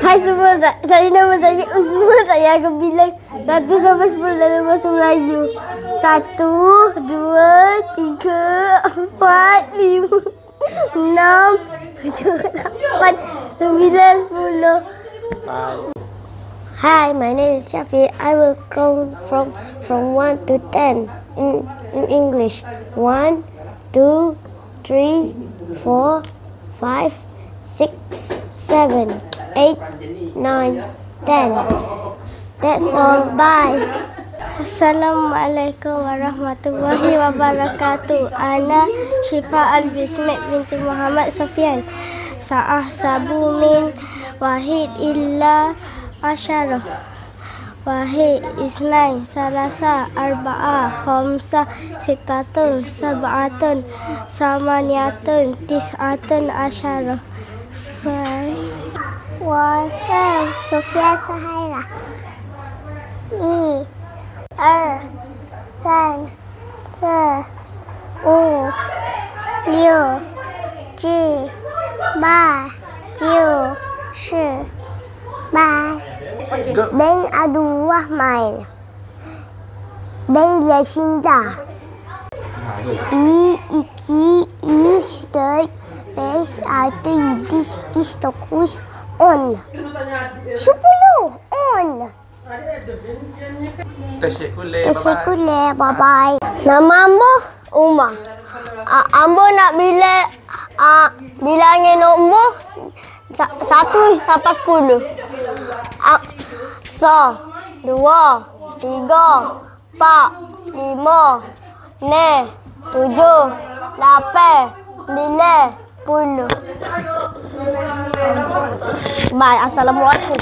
Hai semua, saya nama saya Uzma. Saya akan bilang 1 sampai 10 dalam bahasa Melayu. 1, 2, 3, 4, 5, 6, 7, 8, 9, 10. Hi, my name is Shafiq. I will count from 1 to 10 in English. 1, 2, 3, 4, 5, 6, 7, 8, 9, 10. That's all. Bye. Assalamualaikum warahmatullahi wabarakatuh. Ana Syifa Al-Bismik binti Muhammad Safian. Sa'ah sabu min wahid illa asyarah. Wahid, isnain, salasa, arba'a, khamsah, sittatun, sab'atun, samaniyatun, tis'atun, asyarah. Bye. 我是Sofia Sahara。1、2、3、4、5、6、7、8、9、10。Bye. Ben Abdul Rahman. Ben Yasinda. B2 3 5 6 10 on. 10 on. Tersekuler. Bye-bye. Nama Ambo Umar. Ambo nak bilangin nombor 1 sampai 10. 1, 2, 3, 4, 5, 6, 7, 8, 9, 10. Bye. Assalamualaikum.